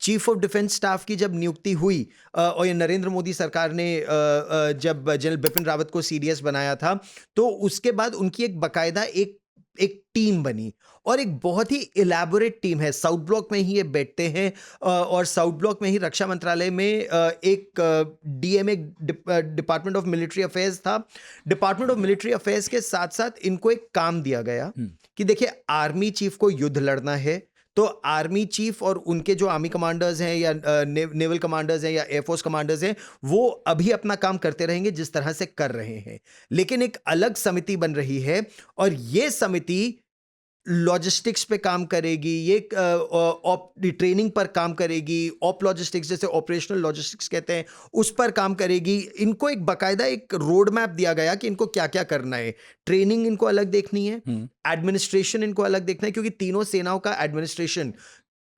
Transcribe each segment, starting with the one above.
Chief of defence staff की जब नियुक्ति हुई और ये नरेंद्र मोदी सरकार ने जब जनरल बिपिन रावत को सीडीएस बनाया था, तो उसके बाद उनकी एक बाकायदा एक टीम बनी और एक बहुत ही इलैबोरेट टीम है। साउथ ब्लॉक में ही ये बैठते हैं और साउथ ब्लॉक में ही रक्षा मंत्रालय में एक DMA department of military affairs था। डिपार्टमेंट ऑफ मिलिट्री अफेयर्स के साथ साथ इनको एक काम दिया गया कि देखिए, आर्मी चीफ को युद्ध लड़ना है, तो आर्मी चीफ और उनके जो आर्मी कमांडर्स हैं या नेवल कमांडर्स हैं या एयरफोर्स कमांडर्स हैं, वो अभी अपना काम करते रहेंगे जिस तरह से कर रहे हैं, लेकिन एक अलग समिति बन रही है और ये समिति लॉजिस्टिक्स पे काम करेगी, ये ट्रेनिंग पर काम करेगी, ऑप लॉजिस्टिक्स जैसे ऑपरेशनल लॉजिस्टिक्स कहते हैं, उस पर काम करेगी। इनको एक बाकायदा एक रोड मैप दिया गया कि इनको क्या क्या करना है। ट्रेनिंग इनको अलग देखनी है, एडमिनिस्ट्रेशन इनको अलग देखना है, क्योंकि तीनों सेनाओं का एडमिनिस्ट्रेशन,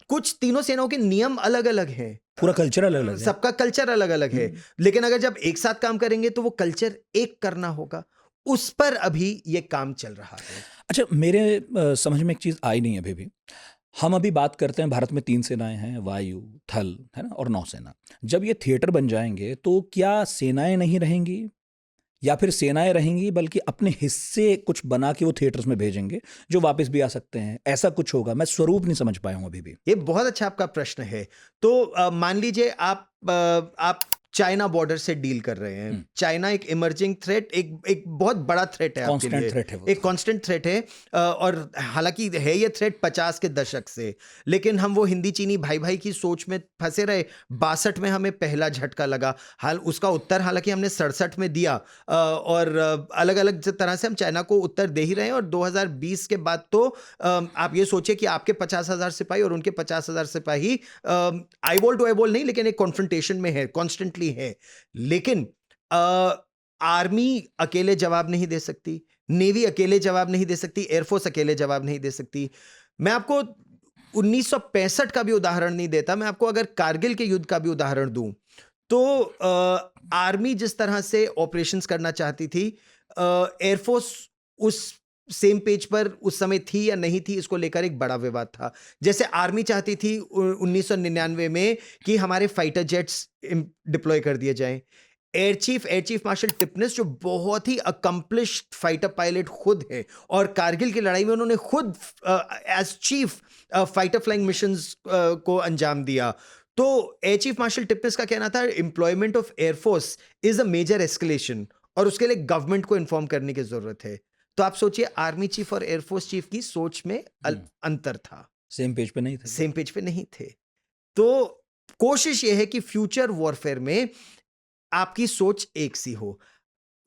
कुछ तीनों सेनाओं के नियम अलग अलग हैं, पूरा कल्चर अलग अलग है, सबका कल्चर अलग अलग है, लेकिन अगर जब एक साथ काम करेंगे तो वो कल्चर एक करना होगा। उस पर अभी ये काम चल रहा है। अच्छा, मेरे समझ में एक चीज़ आई नहीं अभी भी। हम अभी बात करते हैं भारत में 3 सेनाएं हैं, वायु, थल, है ना, और नौसेना। जब ये थिएटर बन जाएंगे तो क्या सेनाएं नहीं रहेंगी या फिर सेनाएं रहेंगी, बल्कि अपने हिस्से कुछ बना के वो थिएटर्स में भेजेंगे जो वापस भी आ सकते हैं, ऐसा कुछ होगा? मैं स्वरूप नहीं समझ पाया हूं अभी भी। ये बहुत अच्छा आपका प्रश्न है। तो मान लीजिए आप चाइना बॉर्डर से डील कर रहे हैं। चाइना एक इमर्जिंग थ्रेट, एक बहुत बड़ा थ्रेट है आपके लिए, थ्रेट है वो, एक कांस्टेंट थ्रेट है। और हालांकि है ये थ्रेट 50 के दशक से, लेकिन हम वो हिंदी चीनी भाई भाई की सोच में फंसे रहे। 62 में हमें पहला झटका लगा, उसका उत्तर हालांकि हमने 67 में दिया और अलग अलग तरह से हम चाइना को उत्तर दे ही रहे हैं। और 2020 के बाद तो आप ये सोचिए कि आपके 50,000 सिपाही और उनके 50,000 सिपाही आईबॉल टू आईबॉल नहीं, लेकिन एक कॉन्फ्रंटेशन में है, कॉन्स्टेंटली है। लेकिन आर्मी अकेले जवाब नहीं दे सकती, नेवी अकेले जवाब नहीं दे सकती, एयरफोर्स अकेले जवाब नहीं दे सकती। मैं आपको 1965 का भी उदाहरण नहीं देता, मैं आपको अगर कारगिल के युद्ध का भी उदाहरण दूं तो आर्मी जिस तरह से ऑपरेशंस करना चाहती थी, एयरफोर्स उस सेम पेज पर उस समय थी या नहीं थी, इसको लेकर एक बड़ा विवाद था। जैसे आर्मी चाहती थी 1999 में कि हमारे फाइटर जेट्स डिप्लॉय कर दिए जाएं। एयर चीफ मार्शल टिपनेस, जो बहुत ही अकम्प्लिश्ड फाइटर पायलट खुद है, और कारगिल की लड़ाई में उन्होंने खुद as chief fighter flying missions को अंजाम दिया। तो एयर चीफ मार्शल टिपनेस का कहना था employment of air force is a major escalation और उसके लिए गवर्नमेंट को इन्फॉर्म करने की जरूरत है। तो आप सोचिए, आर्मी चीफ और एयरफोर्स चीफ की सोच में अंतर था, सेम पेज पे नहीं थे। तो कोशिश यह है कि फ्यूचर वॉरफेयर में आपकी सोच एक सी हो।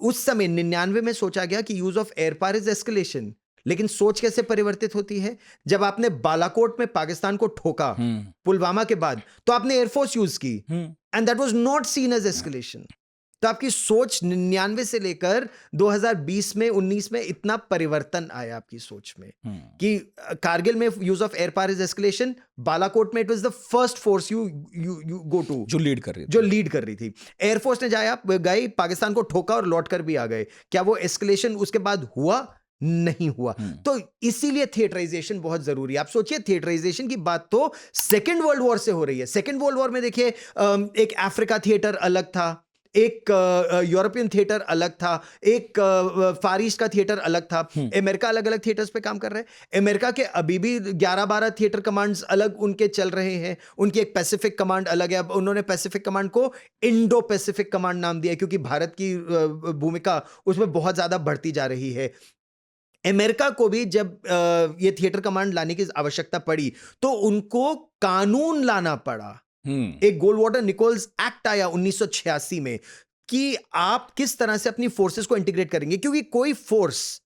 उस समय 99 में सोचा गया कि use of air power is escalation, लेकिन सोच कैसे परिवर्तित होती है? जब आपने बालाकोट में पाकिस्तान को ठोका पुलवामा के बाद, तो आपने एयरफोर्स यूज की and that was not seen as escalation. तो आपकी सोच 99 से लेकर 2020 में 19 में इतना परिवर्तन आया आपकी सोच में कि कारगिल में use of air power is escalation, Balakot में it was the first force you go to, जो लीड कर रही थी। एयरफोर्स ने गए पाकिस्तान को ठोका और लौट कर भी आ गए। क्या वो एस्केलेशन उसके बाद हुआ? नहीं हुआ। तो इसीलिए थिएटराइजेशन बहुत जरूरी है। आप सोचिए, थिएटराइजेशन की बात तो सेकेंड वर्ल्ड वॉर से हो रही है। सेकेंड वर्ल्ड वॉर में देखिए, एक अफ्रीका थिएटर अलग था, एक यूरोपियन थिएटर अलग था, एक फार ईस्ट का थिएटर अलग था। अमेरिका अलग अलग थिएटर्स पे काम कर रहे हैं। अमेरिका के अभी भी 11-12 थिएटर कमांड्स अलग उनके चल रहे हैं। उनकी एक पैसिफिक कमांड अलग है। अब उन्होंने पैसिफिक कमांड को इंडो पैसिफिक कमांड नाम दिया, क्योंकि भारत की भूमिका उसमें बहुत ज्यादा बढ़ती जा रही है। अमेरिका को भी जब ये थिएटर कमांड लाने की आवश्यकता पड़ी, तो उनको कानून लाना पड़ा। एक गोल्डवाटर निकोल्स एक्ट आया 1986 में कि आप किस तरह से अपनी फोर्सेस को इंटीग्रेट करेंगे, क्योंकि कोई फोर्स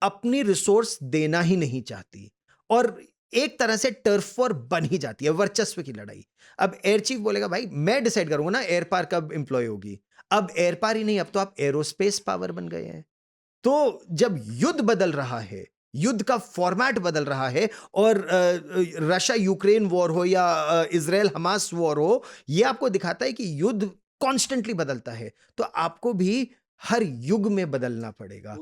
अपनी रिसोर्स देना ही नहीं चाहती और एक तरह से टर्फ वॉर बन ही जाती है, वर्चस्व की लड़ाई। अब एयर चीफ बोलेगा, भाई मैं डिसाइड करूंगा ना एयर पावर कब इंप्लॉय होगी। अब एयर पावर ही नहीं, अब तो आप एरोस्पेस पावर बन गए हैं। तो जब युद्ध बदल रहा है, युद्ध का फॉर्मेट बदल रहा है, और रशिया यूक्रेन वॉर हो या इजराइल हमास वॉर हो, यह आपको दिखाता है कि युद्ध कॉन्स्टेंटली बदलता है। तो आपको भी हर युग में बदलना पड़ेगा।